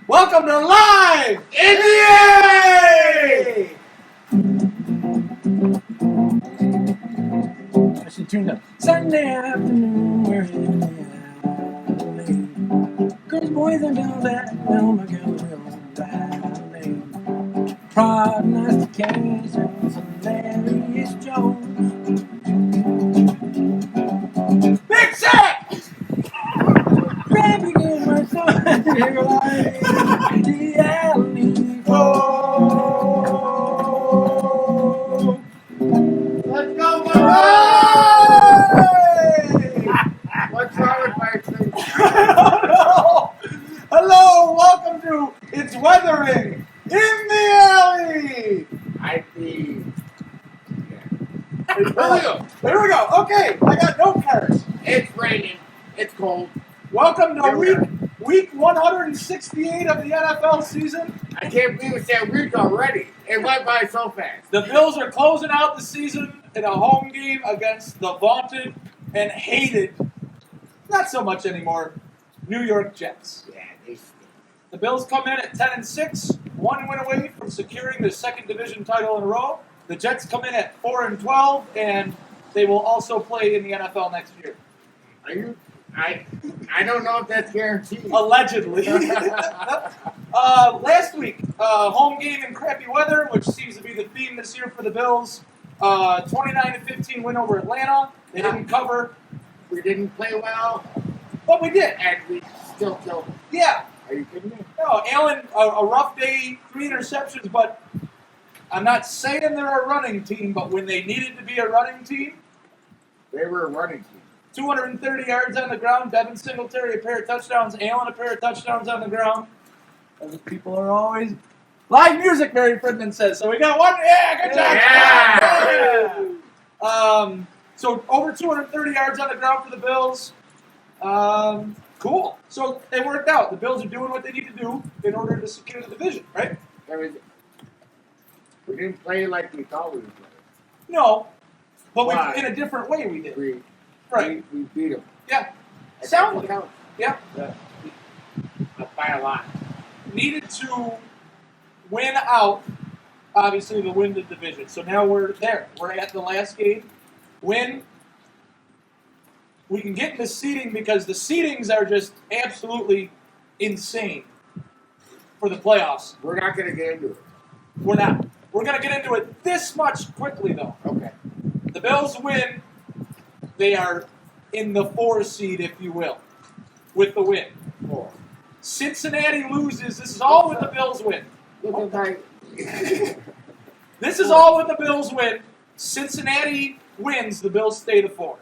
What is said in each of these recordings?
Welcome to Live in the I should tune up. Sunday afternoon, we're in the alley. Girls, boys, and girls that know my girls will rally. Prognostications, hilarious jokes. Big set! Baby, give my son here like the alley folk. Let's go, What's wrong with my thing? I don't know. Hello, welcome to It's Weathering in the Alley. I think. There we go. Okay, I got note cards. It's raining. It's cold. Welcome to week 168 of the NFL season. I can't believe it's that week already. It went by so fast. The Bills are closing out the season in a home game against the vaunted and hated, not so much anymore, New York Jets. Yeah, they stink. The Bills come in at 10-6, one win away from securing their second division title in a row. The Jets come in at 4-12, and they will also play in the NFL next year. Are you? I don't know if that's guaranteed. Allegedly. Last week, home game in crappy weather, which seems to be the theme this year for the Bills. 29-15 win over Atlanta. They didn't cover. We didn't play well, But we did. and we still killed them. Yeah. Are you kidding me? No, Allen, a rough day, 3 interceptions, but I'm not saying they're a running team, but when they needed to be a running team, They were a running team. 230 yards on the ground, Devin Singletary a pair of touchdowns, Allen a pair of touchdowns on the ground. Those people are always live music, Mary Friedman says. So we got one. Yeah, good job. Yeah. So over 230 yards on the ground for the Bills. Cool. So it worked out. The Bills are doing what they need to do in order to secure the division, right? We didn't play like we thought we would play. No, but Why? in a different way we did. We beat them. Yeah. Soundly. Yeah. By a lot. Needed to win out, obviously, to win the division. So now we're there. We're at the last game. Win. We can get into seeding because the seedings are just absolutely insane for the playoffs. We're not going to get into it. We're not. We're going to get into it this much quickly, though. Okay. The Bills win. They are in the 4 seed, if you will, with the win. 4. Cincinnati loses. This is all with the Bills win. Look at my. This is all with the Bills win. Cincinnati wins. The Bills stay the 4.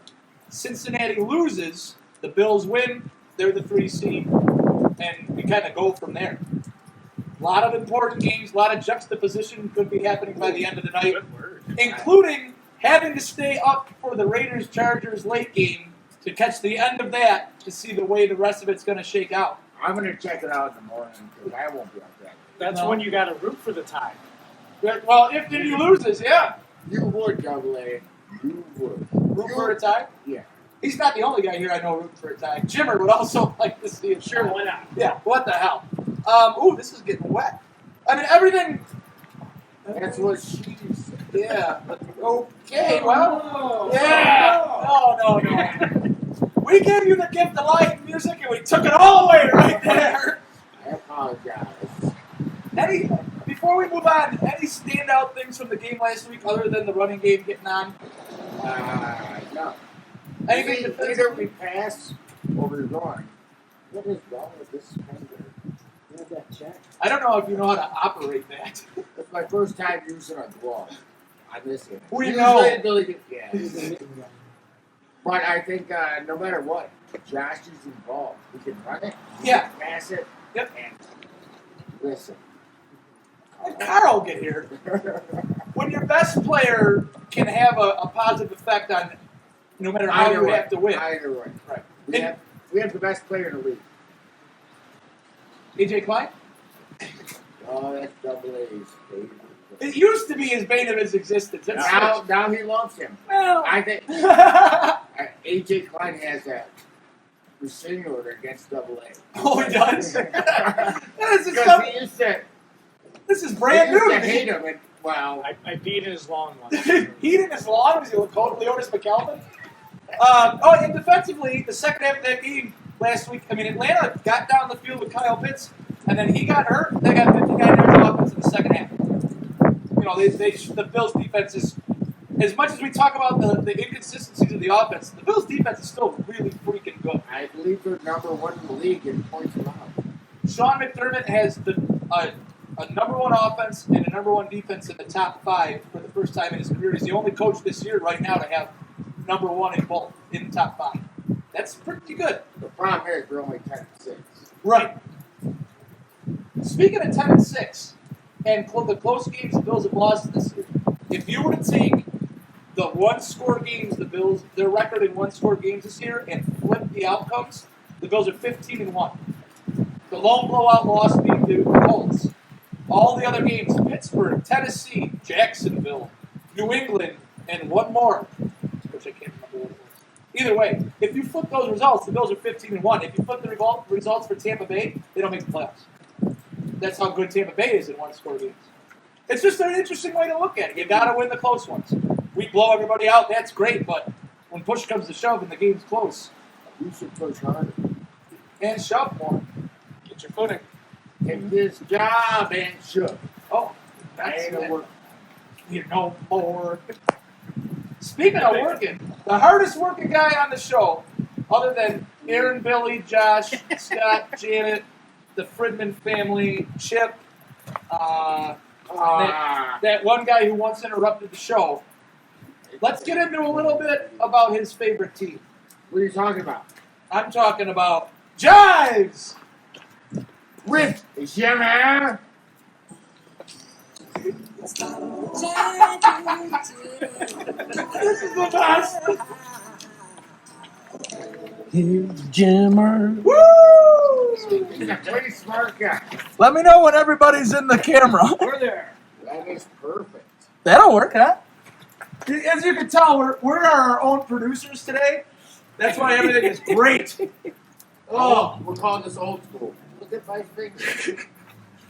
Cincinnati loses. The Bills win. They're the 3 seed. And we kind of go from there. A lot of important games. A lot of juxtaposition could be happening by the end of the night. Including having to stay up for the Raiders-Chargers late game to catch the end of that to see the way the rest of it's going to shake out. I'm going to check it out in the morning because I won't be up there. That's when you got to root for the tie. Well, if he loses, yeah. You would, Double A. You would. Root for a tie? Yeah. He's not the only guy here I know rooting for a tie. Jimmer would also like to see it. Sure, why not? Yeah, what the hell? Ooh, this is getting wet. I mean, everything. That's what she said. Yeah. Okay, well. No. Yeah. No. We gave you the gift of live music and we took it all away right there. I apologize. Before we move on, any standout things from the game last week other than the running game getting on? No. Anything Either we pass or we run. What is wrong with this finger? You have that check? I don't know if you know how to operate that. It's my first time using a glove. I miss it. We know. Yeah. But I think no matter what, Josh is involved. We can run it. We Yeah. can pass it. Yep. And listen. And Carl get here. When your best player can have a positive effect on no matter how you have to win. Either way. Right. We have the best player in the league. AJ Klein? Oh, that's Double A's favorite. It used to be his bane of his existence. Now he loves him. Well, I think AJ Klein has that the singular against double A. Oh, he does? This is Because he used to, this is brand he used new to to hate me. him. And, well, I beat his long one. He didn't as long as he looked cold. Leonis McKelvin. And defensively, the second half of that game last week, Atlanta got down the field with Kyle Pitts, and then he got hurt. They got 59 yards of offense in the second half. The Bills' defense is, as much as we talk about the inconsistencies of the offense, the Bills' defense is still really freaking good. I believe they're number one in the league in points allowed. Sean McDermott has a number one offense and a number one defense in the top 5 for the first time in his career. He's the only coach this year right now to have number one in both in the top 5. That's pretty good. The problem is they're only 10-6. Right. Speaking of 10-6 and the close games the Bills have lost this year, if you were to take the one-score games, their record in one-score games this year, and flip the outcomes, the Bills are 15-1. The lone blowout loss being the Colts. All the other games: Pittsburgh, Tennessee, Jacksonville, New England, and one more, which I can't remember what it was. Either way, if you flip those results, the Bills are 15-1. If you flip the results for Tampa Bay, they don't make the playoffs. That's how good Tampa Bay is in one-score games. It's just an interesting way to look at it. You got to win the close ones. We blow everybody out, that's great, but when push comes to shove and the game's close, You should push harder. and shove more. Get your footing. Take this job and should. Oh, I that's ain't gonna it. work. You know more. Speaking of working, the hardest working guy on the show, other than Aaron, Billy, Josh, Scott, Janet, the Fridman family, Chip, that one guy who once interrupted the show. Let's get into a little bit about his favorite team. What are you talking about? I'm talking about Jives! With Shimmer. This is the best! Here's Jimmer. Woo! He's a pretty smart guy. Let me know when everybody's in the camera. We're there. That is perfect. That'll work, huh? As you can tell, we're our own producers today. That's why everything is great. Oh, we're calling this old school. Look at my fingers.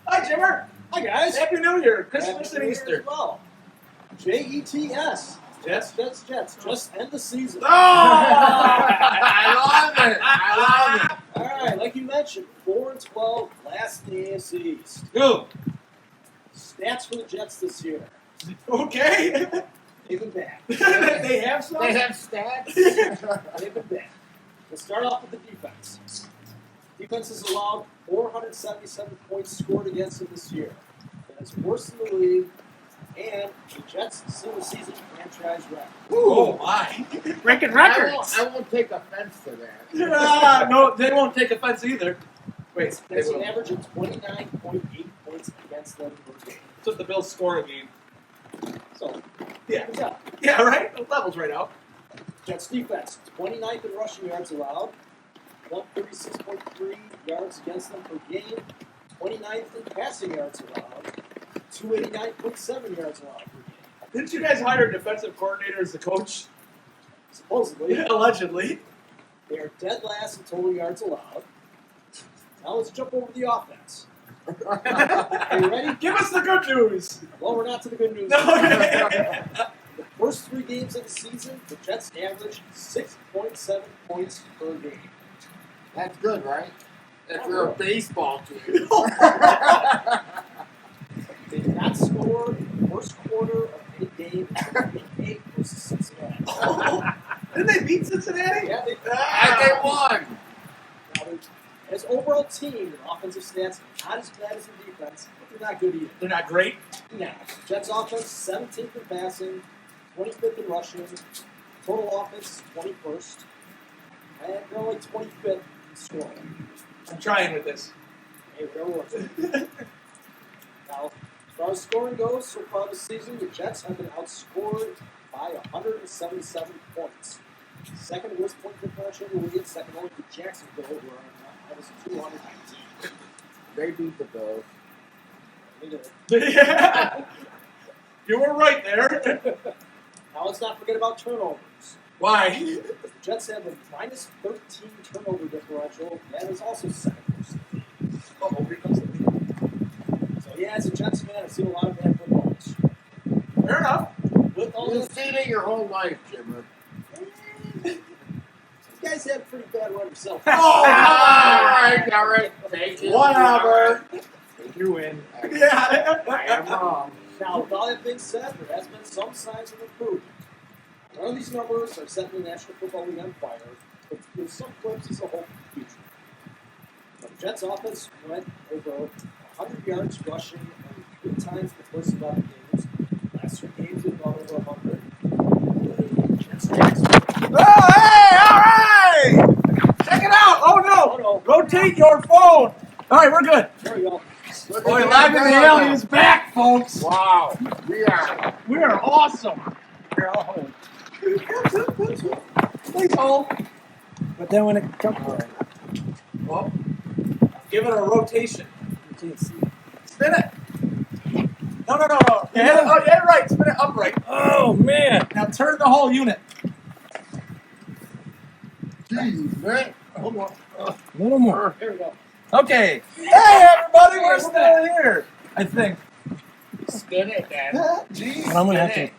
Hi, Jimmer. Hi guys. Happy New Year, Christmas Happy and New Year Easter. as well. Jets. Jets. Just end the season. Oh! I love it. I love it. All right, like you mentioned, 4-12, last in the AFC East. Good. Stats for the Jets this year. Okay. They've been bad. They have some? They have stats. They've been bad. Let's start off with the defense. Defense has allowed 477 points scored against them this year. That's worse than the league. And the Jets' single season franchise record. Oh, my. Breaking I records. won't take offense to that. No, they won't take offense either. Wait, they That's will. an average of 29.8 points against them per game. That's what the Bills score a game. So, Yeah. good job. Yeah, right? The level's right out. Jets defense, 29th in rushing yards allowed, 136.3 yards against them per game, 29th in passing yards allowed, 289.7 yards allowed per game. Didn't you guys hire a defensive coordinator as the coach? Supposedly, Allegedly. they are dead last in total yards allowed. Now let's jump over to the offense. Are you ready? Give us the good news. Well, we're not to the good news. Okay. The first 3 games of the season, the Jets averaged 6.7 points per game. That's good, right? If you're a baseball team. They did not score in the first quarter of any game until Week 8 versus Cincinnati. Didn't they beat Cincinnati? Yeah, they, And they won. now, as overall team, in offensive stats, not as bad as the defense, but they're not good either. They're not great. No. Jets offense, 17th in passing, 25th in rushing, total offense is 21st, and they're only 25th in scoring. I'm trying with this. Hey, they're working. Now, as far as scoring goes, so far this season, the Jets have been outscored by 177 points. Second worst point differential in the league, second only to Jacksonville, who are on minus 219. They beat the Bills. They did it. Yeah. You were right there. Now let's not forget about turnovers. Why? The Jets have a minus 13 turnover differential. That is also second worst. Uh-oh, here comes the lead. So yeah, as a Jets fan, I've seen a lot of bad football this year. Fair enough. With all You've this, seen it your whole life, Jimmer. you guys had a pretty bad run yourself. Oh, all right. Take it. Whatever. Take your win. Yeah. I am wrong. Now, with all that being said, there has been some signs of improvement. None of these numbers are setting the National Football League on fire, but there's some glimpses of hope for the future. The Jets' offense went over 100 yards rushing only 3 times in the first 11 games. Last 3 games have gone over 100. Oh, hey, all right. Check it out. Oh, no. no. Rotate your phone. All right, we're good. There we go. Boy, Live in the Alley is back, folks. Wow. We are awesome. We're all home. Please hold. But then when it comes, Well, give it a rotation. you can't see. Spin it. No. You had it right. Spin it upright. Oh man! Now turn the whole unit. Jeez, man. Hold on. A little more. There we go. Okay. Hey, everybody, we're still here. I think. Spin it, Dad. Jeez. But I'm gonna have to.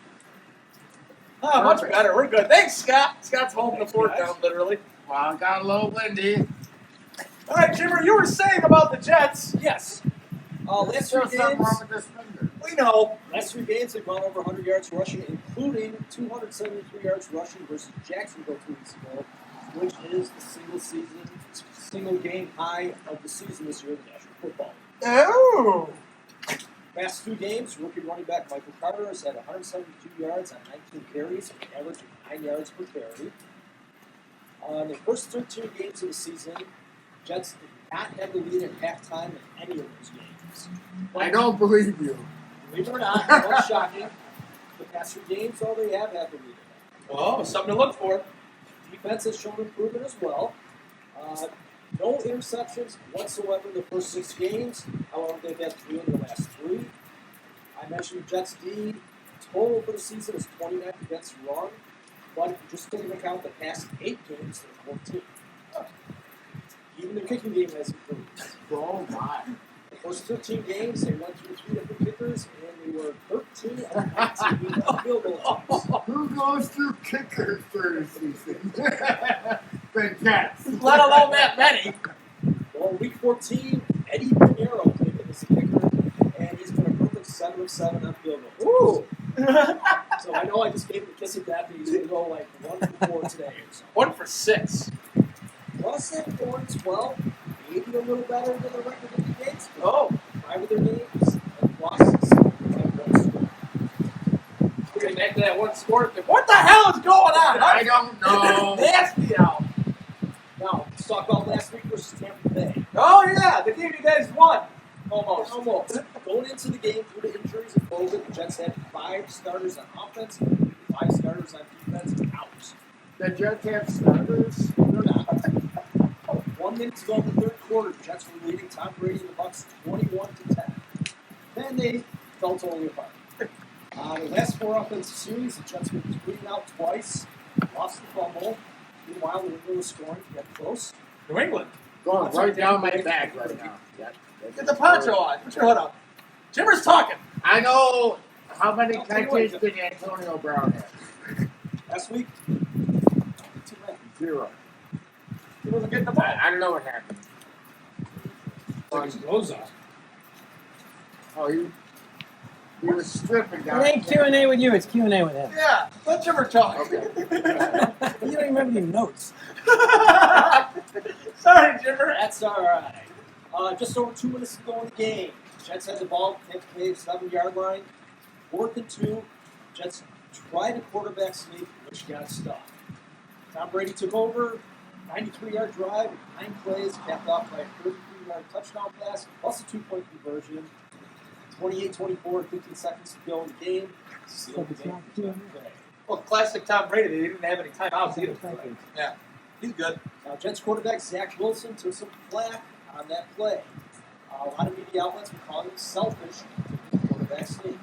Oh, much better. We're good. Thanks, Scott. Scott's holding the fort guys. down, literally. Well, it got a little windy. All right, Jimmer, you were saying about the Jets. Yes. Last There's 3 something games. wrong with this finger. We know. Last 3 games have gone over 100 yards rushing, including 273 yards rushing versus Jacksonville 2 weeks ago, which is the single game high of the season this year in the National Football League. Oh. Past 2 games, rookie running back Michael Carter has had 172 yards on 19 carries, an average of 9 yards per carry. In the first 13 games of the season, Jets did not have the lead at halftime in any of those games. I don't believe you. Believe it or not, that's shocking. The past 3 games, all they have had the lead. Oh, something to look for. Defense has shown improvement as well. No interceptions whatsoever in the first 6 games. However, they've had 3 in the last 3. I mentioned Jets D total for the season is 29 against run, but if you just take into account the past 8 games, they're 14. Even the kicking game has improved. Oh, my. The first 13 games, they went through 3 different kickers, and they were 13 of 19 field goal attempts. Who goes through kickers for the season? The Jets. Let alone that many. Well, week 14, Eddie Pinheiro came in as a kicker, and he's been a perfect 7 of 7 on field goals. Ooh. So I know I just gave him a kiss of death, and he's going to go like 1 for 4 today or so. 1 for 6. Russ at 4 and 12, maybe a little better than the record indicates. but Oh. 5 of their games and losses have 1 score. We're getting back to that one score thing. What the hell is going on? I don't know. Nasty out. Now, let's talk about last week versus Tampa Bay. Oh, yeah. The game you guys won. Almost. Almost. Going into the game due to injuries and COVID, the Jets had 5 starters on offense and 5 starters on defense out. The Jets have starters. They're not. 1 minute to go in the third quarter, the Jets were leading Tom Brady and the Bucs 21-10. Then they fell totally apart. The last 4 offensive series, the Jets were tweeting out twice, lost the fumble. Meanwhile, the England was scoring to get close. New England. Going right down my back right now. Get the poncho on. Put your hood up. Jimmer's talking. I know how many I'll tell you what, catches did Antonio Brown have? Last week, 0. He wasn't getting the ball. I don't know what happened. Took his clothes off. Oh, he was stripping It down. ain't Q&A with you, it's Q&A with him. Yeah. Let Jimmer talk. Okay. You don't even remember your notes. Sorry, Jimmer. that's all right. Just over 2 minutes to go in the game. Jets had the ball at the 7-yard line. 4th and 2. Jets tried a quarterback sneak, which got stopped. Tom Brady took over. 93-yard drive, 9 plays, capped off by a 33-yard touchdown pass, plus a 2-point conversion. 28-24, 15 seconds to go in the game. Sealed the game for Tampa Bay. Well, classic Tom Brady. They didn't have any timeouts either. Yeah. He's good. Now, Jets quarterback Zach Wilson took some flack on that play. A lot of media outlets were calling him selfish for the quarterback sneak.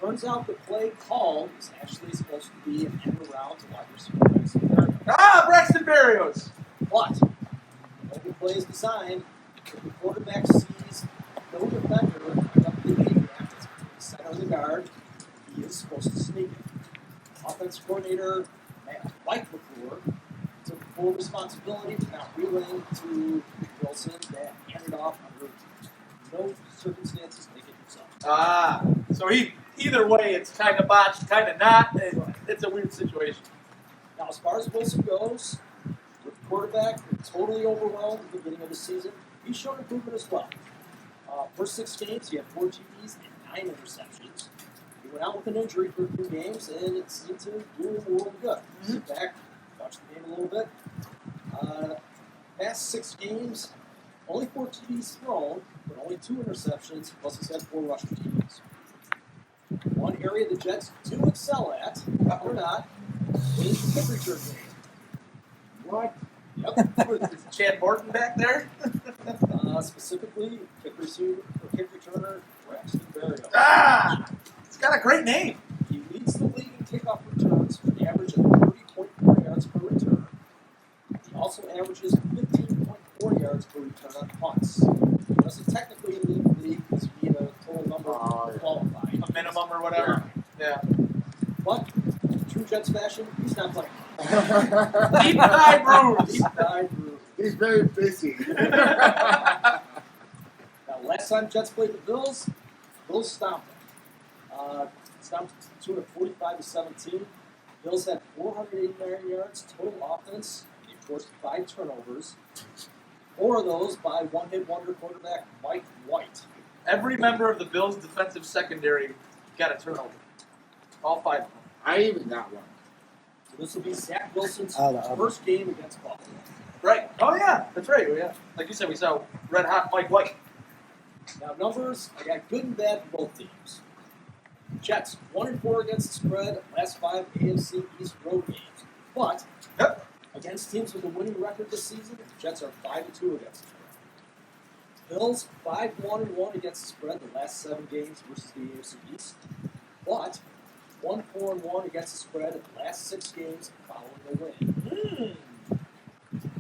Turns out the play called is actually supposed to be an end around to wide receiver Braxton Berrios. Ah, Braxton Berrios. But when the play is designed, if the quarterback sees no defender coming up the game gap that's between the center and the guard, he is supposed to sneak it. Offensive coordinator Mike McClure took full responsibility for not relaying to Wilson that handed off under no circumstances make it himself. Ah, so either way, it's kind of botched, kind of not. It's a weird situation. Now, as far as Wilson goes, with the quarterback totally overwhelmed at the beginning of the season, he's shown improvement as well. First 6 games, he had 4 TDs and 9 interceptions. He went out with an injury for a few games, and it seemed to do him a world of good. Sit back, watch the game a little bit. Past 6 games, only 4 TDs thrown, but only 2 interceptions, plus he's had 4 rushing TDs. One area the Jets do excel at, or not, is the kick return game. What? Yep. Is Chad Morton back there? Specifically, kick returner Braxton Berrios. Ah, it's got a great name. He leads the league in kickoff returns for an average of 30.4 yards per return. He also averages 15.4 yards per return on punts. He doesn't technically lead the league because you need a total number to qualify. A minimum or whatever. Yeah. But, in true Jets fashion, he's not playing. Deep dive Bruce. Deep dive Bruce. He's very busy. Now, last time Jets played the Bills stomped them. Stomped to 45-17. Bills had 489 yards total offense. They forced 5 turnovers. 4 of those by one-hit wonder quarterback Mike White. Every member of the Bills' defensive secondary got a turnover. All 5 of them. I even got one. So this will be Zach Wilson's Oh, the other. first game against Buffalo. Right. Oh, yeah. That's right. Yeah. Like you said, we saw red hot Mike White. Now, numbers, I got good and bad for both teams. Jets, 1-4 against the spread, last 5 AFC East road games. But, Yep. against teams with a winning record this season, the Jets are 5-2 against the spread. Bills, 5-1-1 against the spread the last 7 games versus the AFC East. But, 1-4-1 against the spread in the last 6 games following the win.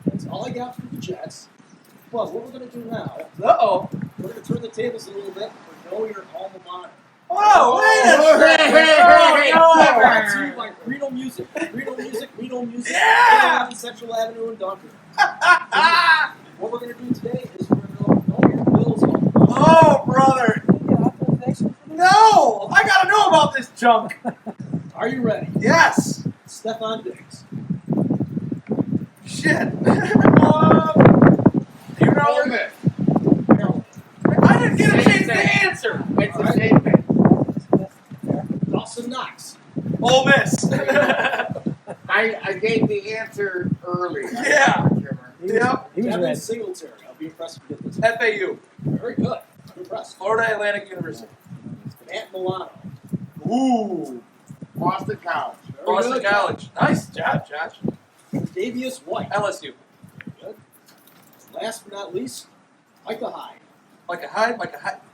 That's all I got for the Jets. But what we're going to do now, Uh-oh. we're going to turn the tables a little bit for Know Your Alma Mater. Oh, wait a second. Hey, Oh, Brought no. to you by Reno Music. Reno Music, Yeah! on Central Avenue in Duncan. What we're going to do today is we're going to know your Bills Alma Mater. Oh, brother. No! I gotta know about this junk. Are you ready? Yes. Stephon Diggs. Shit. You Hold know, it. Harold. I didn't get a chance to answer. It's a statement. Dawson Knox. Ole Miss. I gave the answer early. Yeah. He Yep. was Devin red. Singletary. I'll be impressed if you get this. FAU. Very good. I'm impressed. Florida Atlantic University. Matt Milano. Ooh. Boston College. Very Boston good. College. Nice job, Josh. Davius White. LSU. Good. Last but not least, Micah Hyde. Like a high.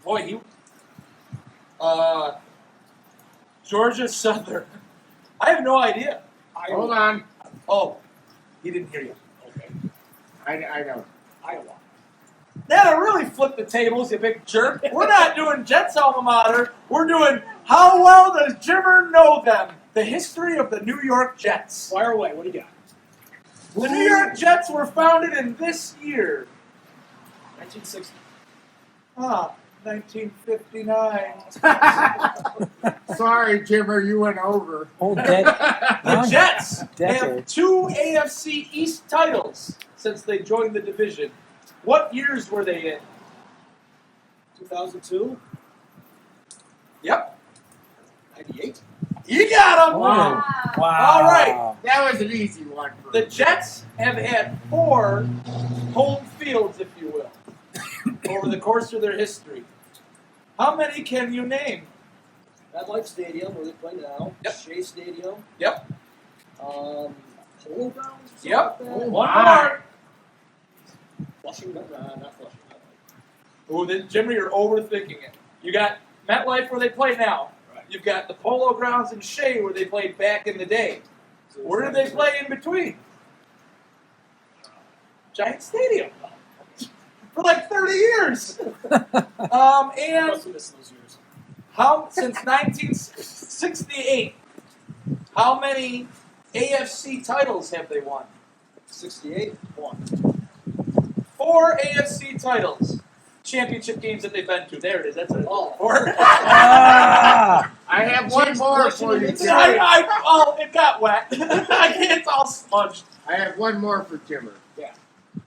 Boy, he. Georgia Southern. I have no idea. Hold on. Oh, he didn't hear you. Okay. I know. Iowa. That'll really flip the tables, you big jerk. We're not doing Jets alma mater. We're doing how well does Jimmer know them? The history of the New York Jets. Fire away. What do you got? The New York Jets were founded in this year. 1960. 1959. Sorry, Jimmer, you went over. Whole dead. The Jets Decade. have 2 AFC East titles since they joined the division. What years were they in? 2002. Yep. 98. You got them. Wow. All right. That was an easy one for The me. Jets have had 4 home fields, if you will, over the course of their history. How many can you name? MetLife Stadium, where they play now. Yep. Shea Stadium. Yep. Polo Grounds. or something Yep. like that. One my. more. Flushing, not Flushing. Oh, then Jimmy, you're overthinking it. You got MetLife where they play now. Right. You've got the Polo Grounds in Shea where they played back in the day. Where did they play in between? Giant Stadium. For like 30 years. And Must have missed those years. since 1968, how many AFC titles have they won? 68, 1. 4 AFC titles. Championship games that they've been to. There it is. That's what it's all for. Ah! I have one more for you. Timmer. It got wet. It's all smudged. I have one more for Timmer. Yeah.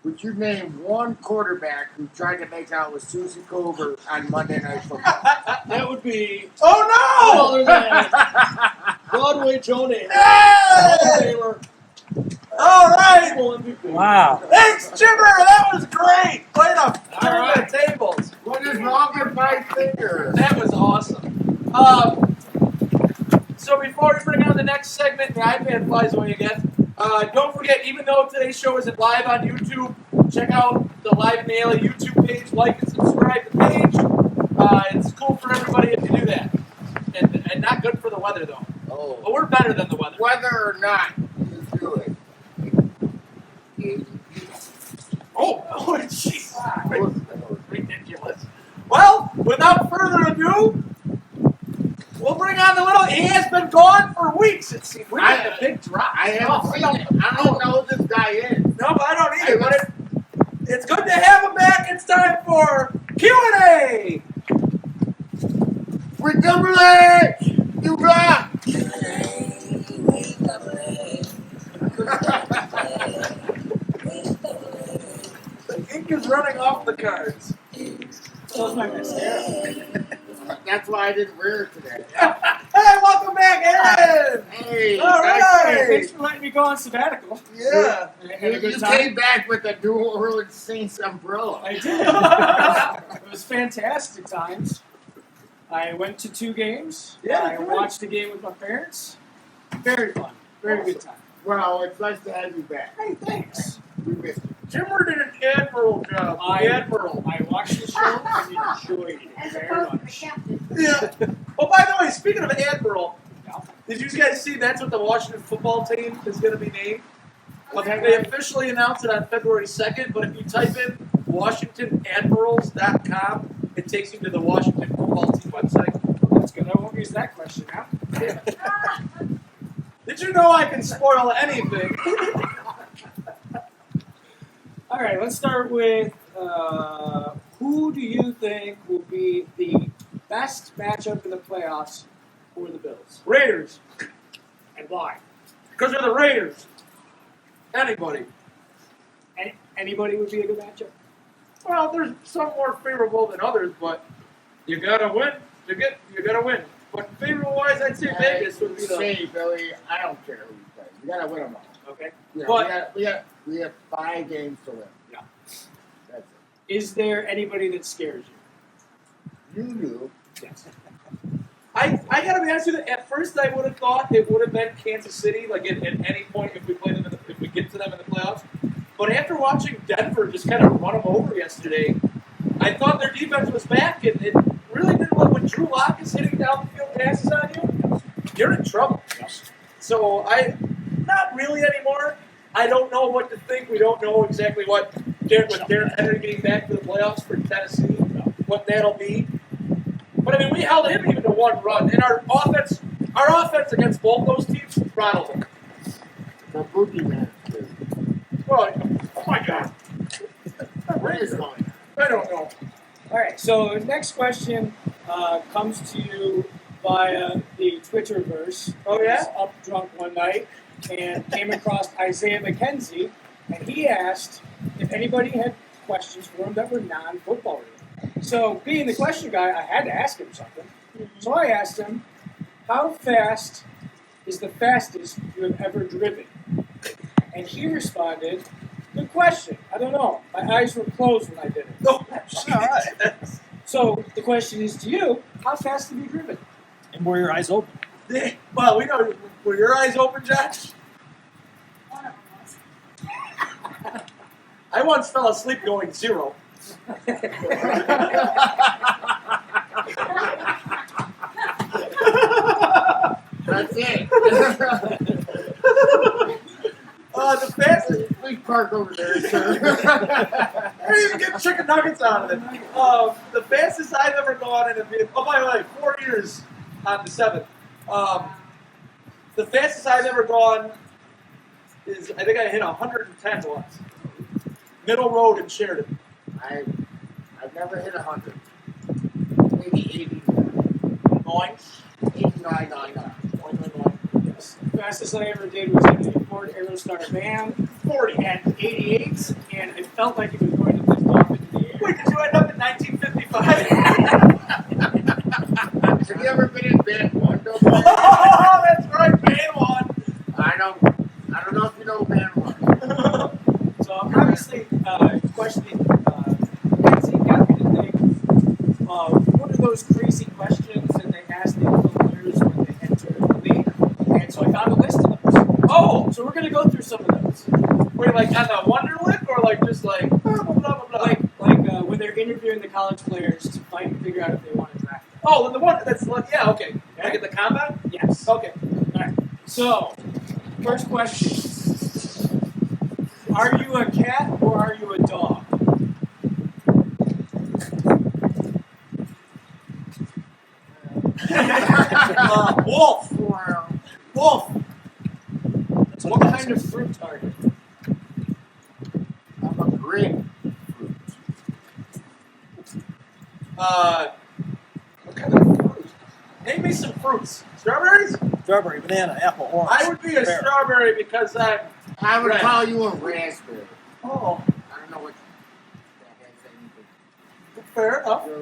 Would you name one quarterback who tried to make out with Susie Cover on Monday Night Football? That would be Oh other than Broadway Joe Namath. no! Hey! Taylor, All right. MVP. Wow. Thanks, Jimmer. That was great. Way to turn right. the tables. What is wrong with my finger? That was awesome. So before we bring on the next segment, the iPad flies away again. Don't forget, even though today's show isn't live on YouTube, check out the Live Nail YouTube page. Like and subscribe to the page. It's cool for everybody if you do that. And not good for the weather, though. Oh. But we're better than the weather. Whether or not you do it. Oh, jeez. Ridiculous. Well, without further ado, we'll bring on the little. He has been gone for weeks, it seems. We had a big drop. I don't know who this guy is. No, but I don't either. But it's good to have him back. It's time for Q&A. With Double A! You rock! The ink is running off the cards. So's my mascara. That's why I didn't wear it today. Hey, welcome back, Aaron. Hey, All nice right. Thanks for letting me go on sabbatical. Yeah. Had a good You time. came back with a New Orleans Saints umbrella. I did. It was fantastic times. I went to 2 games. Yeah, I great. watched a game with my parents. Very fun. Very good time. Well, it's nice to have you back. Hey, thanks. We missed you. Jimmer did an admiral job. Admiral. I watched the show and enjoyed it As very opposed to the much. captain. Yeah. Oh, by the way, speaking of admiral, did you guys see that's what the Washington football team is going to be named? Well, they officially announced it on February 2nd, but if you type in WashingtonAdmirals.com, it takes you to the Washington football team website. That's good. I won't use that question now. Did you know I can spoil anything? All right, let's start with who do you think will be the best matchup in the playoffs for the Bills, Raiders. and why? Because they're the Raiders. Anybody. Anybody would be a good matchup. Well, there's some more favorable than others, but you gotta win. You gotta win. But favorable-wise, I'd say Vegas would be the. Say, Billy, I don't care who you play. You gotta win them all. Okay. You know, But- we have 5 games to win. Yeah. That's Is there anybody that scares you? it. You do. Yes. I gotta be honest with you. At first, I would have thought it would have been Kansas City, like at any point if we played them, if we get to them in the playoffs. But after watching Denver just kind of run them over yesterday, I thought their defense was back, and it really didn't look. When Drew Lock is hitting down the field passes on you, you're in trouble. So not really anymore. I don't know what to think. We don't know exactly what Darren Henry getting back to the playoffs for Tennessee, what that'll be. But I mean, we held him even to 1 run, and our offense against both those teams throttled them. The boogeyman. Too. Well, oh my God, Where is going? I don't know. All right. So next question comes to you via the Twitterverse. Oh, yeah? I was up drunk one night and came across Isaiah McKenzie, and he asked if anybody had questions for him that were non-football related. So, being the question guy, I had to ask him something. So I asked him, how fast is the fastest you have ever driven? And he responded, good question. I don't know. My eyes were closed when I did it. Oh, shit. So the question is to you, how fast have you driven? And were your eyes open? Well, we know. Were your eyes open, Josh? One of them was. I once fell asleep going 0. over there, sir. I didn't even get chicken nuggets out of it. The fastest I've ever gone in a vehicle. Oh, by the way, 4 years on the 7th. The fastest I've ever gone is, I think I hit 110 once. Middle road in Sheridan. I've never hit 100. Maybe 80. Going. 89. Yes. The fastest I ever did was in a Ford Aerostar van 40. at 88, and it felt like it was going to lift off into the air. Wait, did you end up in 1955? Have you ever been in Van 1, though? Oh, that's right, Van 1. I don't know if you know Van 1. So obviously, questioning Nancy got me to think of what are those crazy questions that they ask the players when they enter the league, and so I found a list of those. Oh, So we're gonna go through some of those, wait, like on the Wonderlic or like just like blah, blah, blah, blah, blah? like when they're interviewing the college players to figure out if they want to draft them. Oh, the one that's, yeah, okay. Can I get the combat? Yes. Okay. All right. So, first question: are you a cat or are you a dog? Wolf. Wolf. What kind of fruit are you? I'm a grapefruit. What kind of fruit? Name me some fruits. Strawberries? Strawberry, banana, apple, orange. I would be a pear. strawberry because I'm. I would Right. call you a raspberry. Oh, I don't know what that has anything. fair enough. You're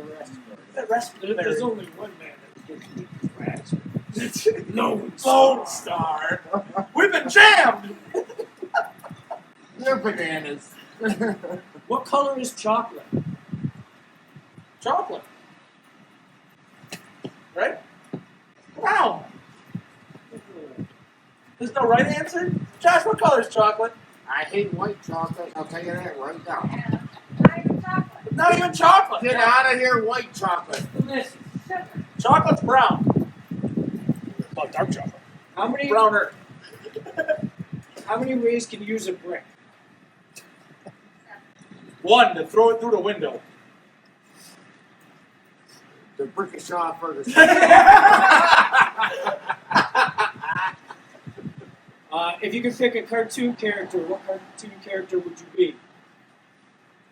a raspberry. There's only one man that can eat raspberries. Lone Star. We've been jammed. You're bananas. What color is chocolate? Chocolate. Right? Brown. There's no right answer. Josh, what color is chocolate? I hate white chocolate. I'll tell you that right now. Not even chocolate. Not even chocolate. Get out of here, white chocolate. Delicious. Sugar. Chocolate's brown. Oh, dark chocolate. How many Browner. ways can you use a brick? One, to throw it through the window. The Brickishaw Ferguson. If you could pick a cartoon character, what cartoon character would you be?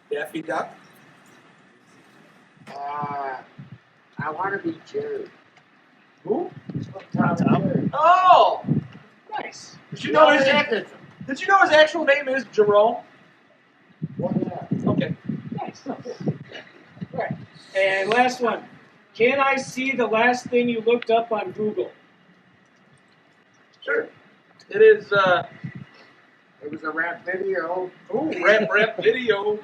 Daffy Duck. I want to be Jerry. Who? Tom Jerry. Oh! Nice. Did you know his actual name is Jerome? What that? Okay. Nice. Right. And last one. Can I see the last thing you looked up on Google? Sure. It is, It was a rap video. rap video.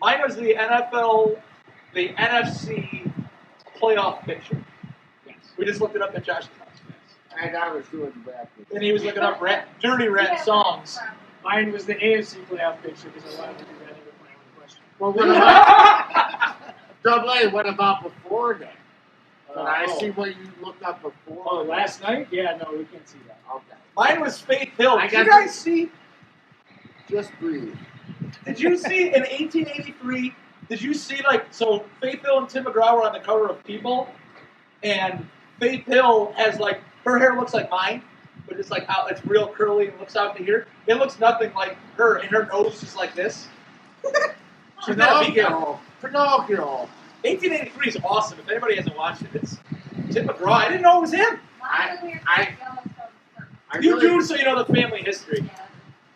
Mine was the NFC playoff picture. Yes. We just looked it up at Josh's house. And I was doing rap video. And he was looking up dirty rap songs. Mine was the AFC playoff picture because I wanted to do that with my own question. Well, what about Double A? What about before that? Can I see what you looked up before? Oh, last night? Yeah, no, we can't see that. Okay. Mine was Faith Hill. I Did got you guys see? Just breathe. Did you see in 1883? Did you see so Faith Hill and Tim McGraw were on the cover of People, and Faith Hill has her hair looks like mine, but it's out. It's real curly and looks out to here. It looks nothing like her, and her nose is like this. She's not a big girl. Pinocchio. 1883 is awesome. If anybody hasn't watched it, it's Tim McGraw. I didn't know it was him. You really- do, so you know the family history. Yeah.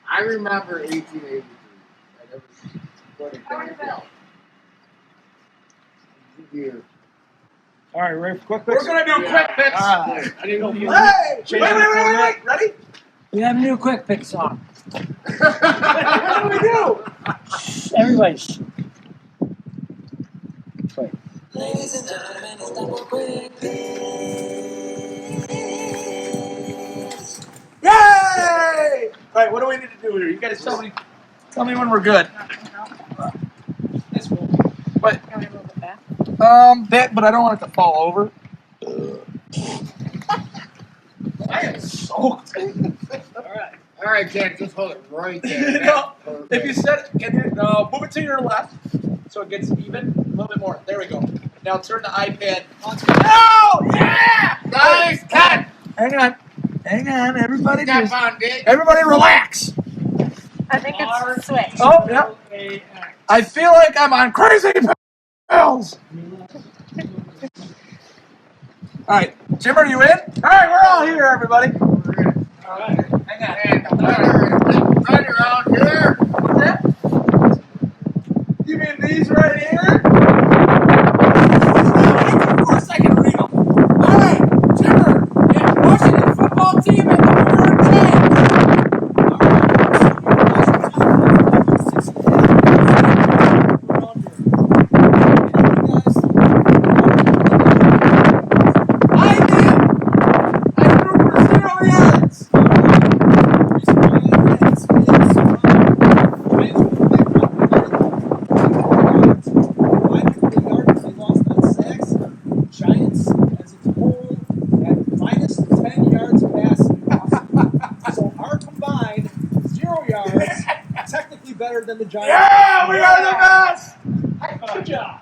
I remember 1883. That was quite a How are the bills? year. All right, ready for quick We're picks? gonna do quick picks. All right. I didn't know you Hey! Change Wait, the format. Ready? We have a new quick pick song. What do we do? Everybody. Shh. Wait. Ladies and gentlemen, it's time for quick picks. Yay! All right, what do we need to do here? You guys tell me when we're good. That's cool. But Can we move it back? but I don't want it to fall over. I am soaked. All right. All right, Ken, just hold it right there. No, Perfect. if you set it, can you move it to your left so it gets even? A little bit more. There we go. Now turn the iPad onto. No! Yeah! Nice cut. Hang on. Everybody Step just. on, Dick. Everybody relax. I think it's switched. Oh, yep. I feel like I'm on crazy pills. All right, Jim, are you in? All right, we're all here, everybody. All right. Hang on. And the weather is getting better out here. What's that? You mean these right here? Of course I can read them. All right, Jimmer, and Washington football team and the New York Giants. I did. I threw for 0 yards. Giants, as a whole, had minus 10 yards passing. So our combined 0 yards, technically better than the Giants. Yeah, we are the best. Good job.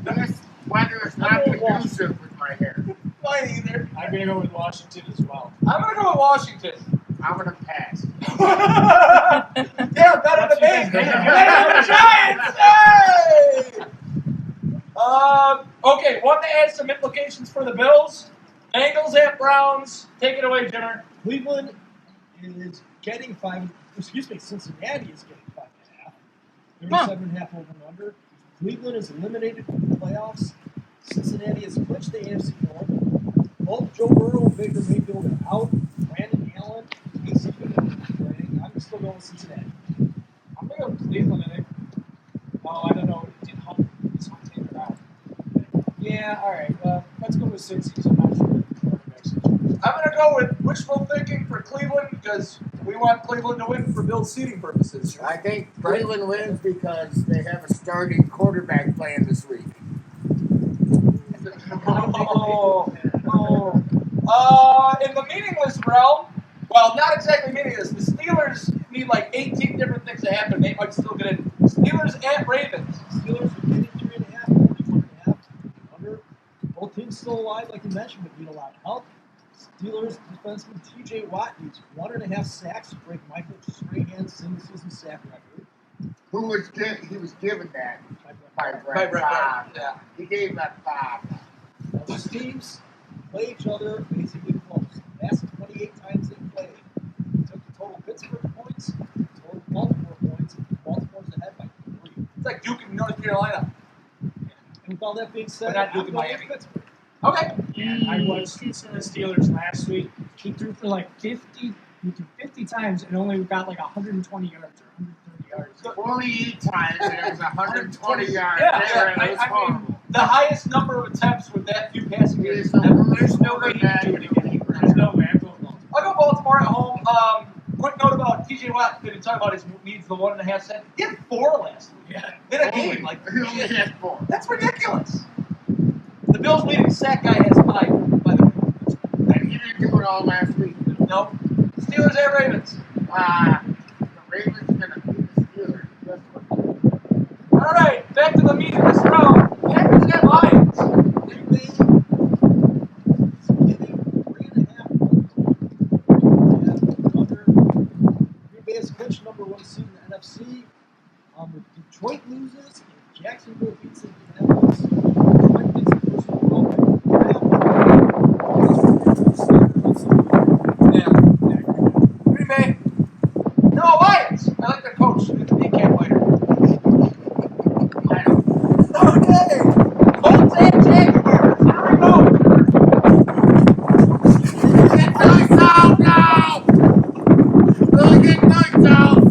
This weather is not conducive with my hair. Mine either. I'm gonna go with Washington as well. I'm gonna go with Washington. I'm gonna pass. Yeah, better than me. Better than the Giants. Hey! Okay, one to add some implications for the Bills. Bengals at Browns. Take it away, Jimmer. Cleveland is getting Cincinnati is getting 5.5. 37.5 over and under. Cleveland is eliminated from the playoffs. Cincinnati has clinched the AFC North. Both Joe Burrow and Baker Mayfield are out. Brandon Allen, Casey Keenum are playing. I'm still going with Cincinnati. I'm gonna go with Cleveland. I think. Oh, I don't know. Did Hunt take out? Yeah. All right. Let's go with Cincy. I'm not sure. I'm gonna go with wishful thinking for Cleveland because we want Cleveland to win for Bill's seeding purposes. I think Cleveland wins because they have a starting quarterback playing this week. In the meaningless realm, well, not exactly meaningless. The Steelers need like 18 different things to happen. They might still get in. Steelers at Ravens. Steelers are getting 3.5, 41.5 under. Both teams still alive, like you mentioned, but need a lot of help. Steelers defenseman T.J. Watt needs 1.5 sacks to break Michael Strahan's single-season sack record. He was given that by Right. Brett Favre. Yeah. He gave that Favre. Now, these teams play each other basically close. The last 28 times they played, they took the total Pittsburgh points, total Baltimore points, and Baltimore's ahead by 3. It's like Duke in North Carolina. And with all that being said, But not I'm Duke in going with Miami. Pittsburgh. Okay. Yeah, I watched the Steelers last week. He threw for like 50. He threw 50 times and only got like 120 yards or 130 yards. 28 times and it was 120 yards. Yeah, there, and I it was mean, horrible. the highest number of attempts with that few passing He yards. is the worst There's no way he quarterback can do it in the again. league right There's now. no way. I'm going Baltimore. I'll go Baltimore at home. Quick note about T.J. Watt. Did he talk about his needs the 1.5 cents? He had 4 last week. Yeah. In a game. Like, He only had 4. that's ridiculous. The Bills' leading sack guy has 5, by the way. And he didn't do it all last week. No. Steelers at Ravens. The Ravens are going to beat the Steelers. That's what. All right, back to the meaningless round. Packers at Lions. Green Bay is giving 3.5 under. Green Bay has clinched number 1 seed in the NFC. If Detroit loses and Jacksonville beats Indianapolis, Detroit gets the first overall pick. Yeah. Green Bay. No, Lions. I like their coach. He's a kneecap fighter. Okay. Colts at Jaguars. Here we go. Get nice out now! Really get nice out!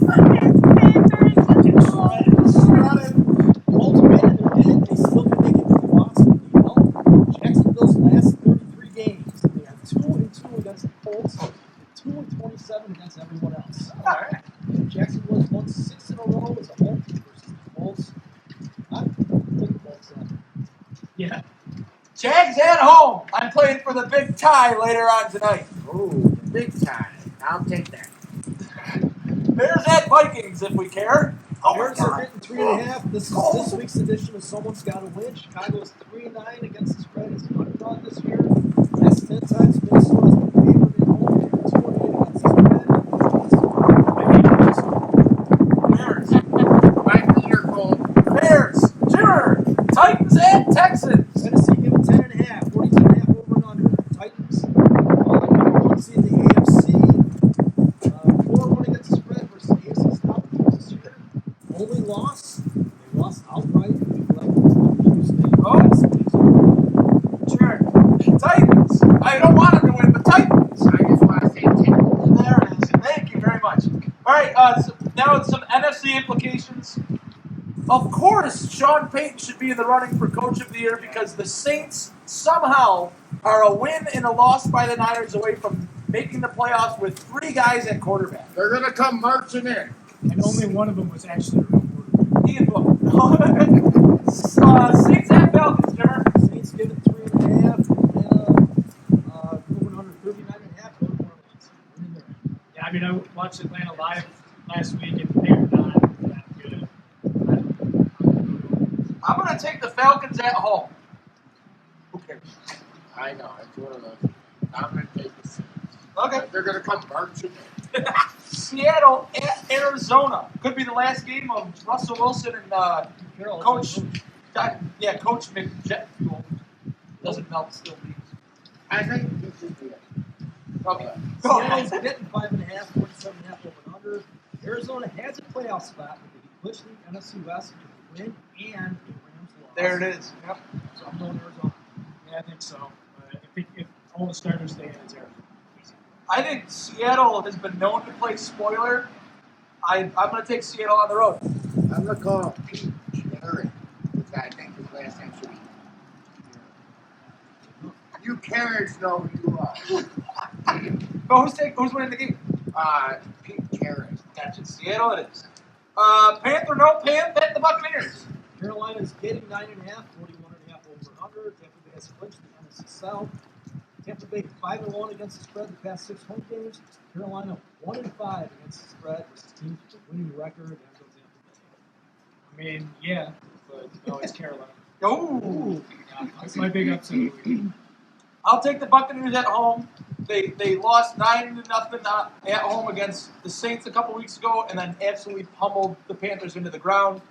Colts made their bid. They still can make it to the loss of the help. Jacksonville's last 33 games, they are 2-2 against the Colts, and 2-27 against everyone else. All right. Jacksonville has won 6 in a row as a home team versus the Colts. I'm taking the Colts. Yeah. Jags at home. I'm playing for the big tie later on tonight. Oh, big time. I'll take that. Bears at Vikings if we care. Bears are getting 3.5. This is this week's edition of Someone's Gotta Win. Chicago is 3-9 against the spread as an underdog this year. Last 10 times Minnesota has been favored at home. 2-8 against the spread. My feet are cold. Bears. Jimmer. Titans at Texans. Tennessee given 10.5. 42.5 over and under. Titans. Number 1 seed in the AFC. 4-1 against the spread versus AFC's top teams this year. Only loss. They lost outright in week 11 to Tuesday. Oh. Sure. Titans. I don't want them to win, but Titans. I just want to say Titans. There it is. Thank you very much. All right, so now some NFC implications. Of course, Sean Payton should be in the running for Coach of the Year because the Saints somehow are a win and a loss by the Niners away from making the playoffs with 3 guys at quarterback. They're going to come marching in. And only one of them was actually a real quarterback. Ian Book. Saints at Falcons, Jimmer. Saints given 3.5. Moving under 39.5. Yeah, I mean, I watched Atlanta live last week, and they're not that good. I'm going to take the Falcons at home. Who cares? I know. It's one of those. I'm going to take the Saints. Okay. They're going to come marching in. Seattle at Arizona. Could be the last game of Russell Wilson and Coach McJet Fuel. Doesn't melt, still leaves. I think this is it. Okay. Go Seattle's ahead. getting 5.5, 47.5 over and under. Arizona has a playoff spot, but they push the NFC West to win and the Rams loss. There it is. Yep. So I'm going Arizona. Yeah, I think so. I think if all the starters stay in, it's Arizona. I think Seattle has been known to play spoiler. I'm going to take Seattle on the road. I'm going to call Pete Carey, which I think his last name should be. You Karens know who you are. But who's winning the game? Pete Carey. Gotcha. Seattle it is. Panther, no Pan, bet the Buccaneers. Carolina's getting 9.5, 41.5 over and under. Tampa Bay has clinched the NFC South. Tampa Bay 5-1 against the spread the past 6 home games. Carolina 1-5 against the spread versus teams with a winning record. There goes Tampa I mean, yeah, but no, it's Carolina. Oh. That's my big upset of the week. I'll take the Buccaneers at home. They lost 9-0 at home against the Saints a couple weeks ago, and then absolutely pummeled the Panthers into the ground.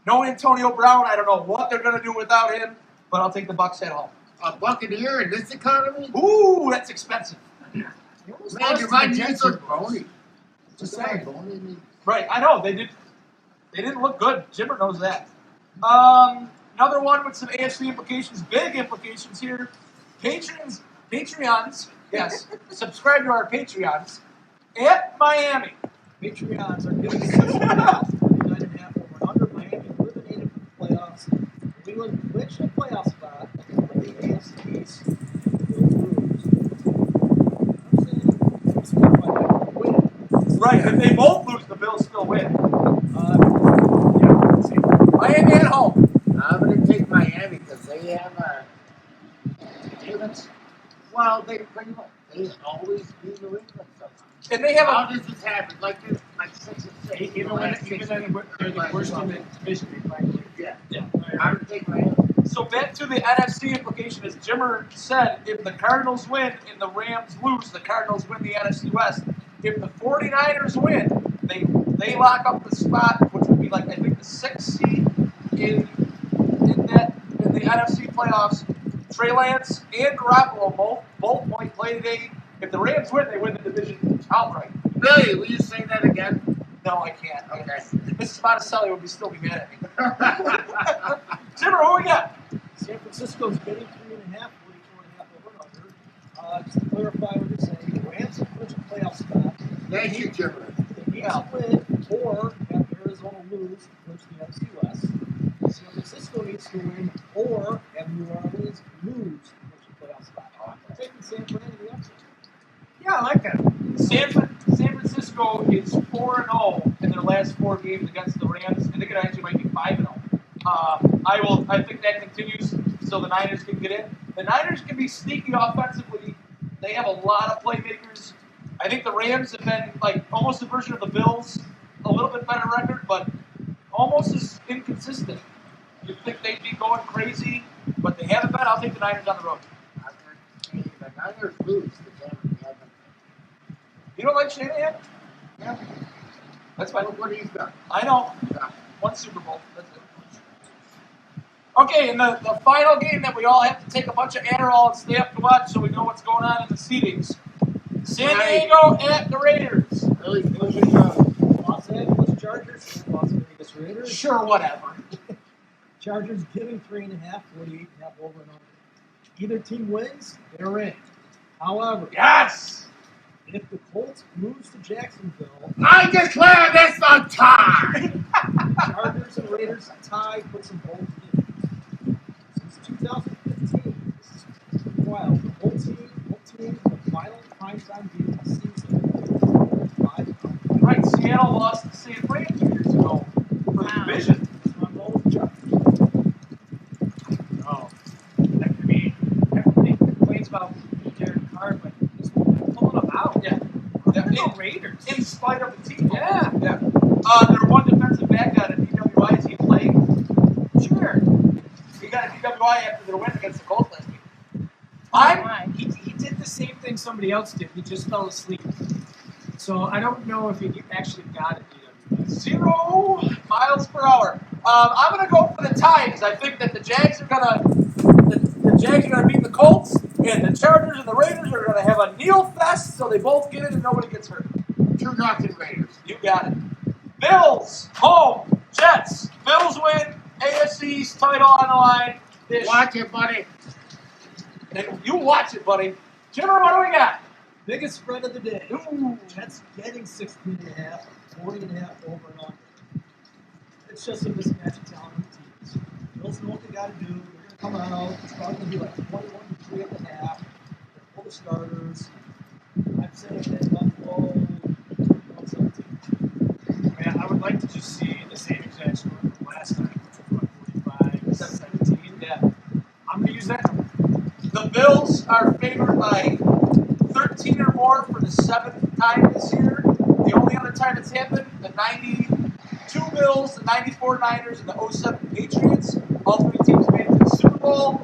No Antonio Brown. I don't know what they're going to do without him, but I'll take the Bucs at home. A Buccaneer in this economy? Ooh, that's expensive. Man, you might need some bony. Just saying. Bony. Right, I know they didn't look good. Jimmer knows that. Another one with some AFC implications, big implications here. Patreons, yes, subscribe to our Patreons at Miami. Patreons are getting 6.5, 39.5 over and under. Miami eliminated from the playoffs. New England clinched a playoff spot. The AFC East. Right, if they both lose, the Bills still win. Miami at home. I'm going to take Miami because they have well, they pretty much they always beat New England sometimes. And they have How does this happen? Like 6-6. Even when they're the worst in the division, they finally. Yeah. Yeah. I'm going to take Miami. So back to the NFC implication, as Jimmer said, if the Cardinals win and the Rams lose, the Cardinals win the NFC West. If the 49ers win, they lock up the spot, which would be like I think the 6th seed in the NFC playoffs. Trey Lance and Garoppolo both might play today. If the Rams win, they win the division outright. Really? Will you say that again? No, I can't. Okay. Mrs. Monticelli would still be mad at me. Jimmer, who we got? San Francisco's getting 3.5, 44.5 over and under. Just to clarify what you're saying, the Rams have clinched a playoff spot. Thank you, Jimmer. They need to win or have Arizona lose to clinch the NFC West. San Francisco needs to win or have New Orleans lose to clinch the playoff spot. I'm taking San Fran to the upset. Yeah, I like that. San Francisco is 4-0 in their last 4 games against the Rams. I think it actually might be 5-0. I think that continues so the Niners can get in. The Niners can be sneaky offensively. They have a lot of playmakers. I think the Rams have been like almost a version of the Bills, a little bit better record, but almost as inconsistent. You'd think they'd be going crazy, but they haven't been. I'll take the Niners on the road. The Niners lose. The Rams have them. You don't like Shanahan? Yeah. That's fine. Look what he's done. I know. Yeah. One Super Bowl. That's it. Okay, and the final game that we all have to take a bunch of Adderall and stay up to watch so we know what's going on in the seedings. San Diego at the Raiders. Really Los Angeles Chargers and Las Vegas Raiders. Sure, whatever. Chargers giving 3.5, 48.5 over and under. Either team wins, they're in. However, Yes! if the Colts lose to Jacksonville, I declare this a tie. Chargers and Raiders tie puts them both in. Since 2015, this is wild. The whole team, the final primetime game of the season. 5 Right, Seattle lost to San Fran 2 years ago for the division. Oh, that could be. Everybody complains about Derek Carr, but he's pulling them out. Yeah. They're the Raiders. In spite of the team. Yeah. Yeah. Their one defensive back got a DWI. Is he playing? Sure. He got a DWI after their win against the Colts last week. He did the same thing somebody else did. He just fell asleep. So I don't know if he actually got a DWI. 0 miles per hour. I'm gonna go for the tie because I think that the Jags are gonna beat the Colts, and the Chargers and the Raiders are gonna have a kneel fest, so they both get it and nobody gets hurt. 2-0 Raiders. You got it. Bills home. Jets. Bills win. AFC East title on the line. Watch it, buddy. And you watch it, buddy. Jimmer, what do we got? Biggest spread of the day. Ooh. Jets getting 16.5, 40.5 over and under. It's just a mismatch of talent on the teams. Bills know what they got to do. They're going to come out. It's probably going to be like 21-3.5. They're full of starters. I'm saying that Buffalo 117. Man, I would like to just see the same exact score from last time, which was 45-17. Yeah. I'm going to use that number. The Bills are favored by 13 or more for the 7th time this year. The only other time it's happened, the 92 Bills, the 94 Niners, and the 07 Patriots. All three teams made it to the Super Bowl.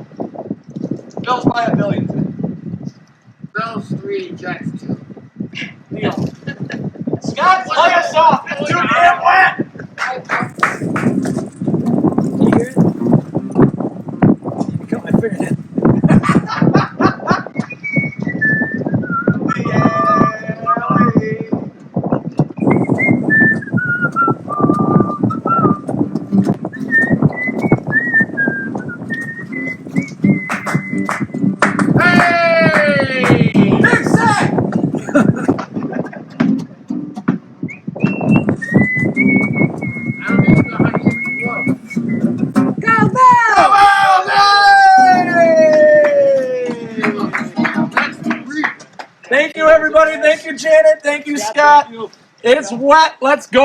Bills by a billion today. Bills 3, Jets 2. Deal. Scott, play us off. It's too damn wet. You hear it? You cut my fingernail. Hey! Big sack. I don't even know how to use the glove. Go Bills! Thank you, everybody. Thank you, Janet. Thank you, Scott. It's wet. Let's go.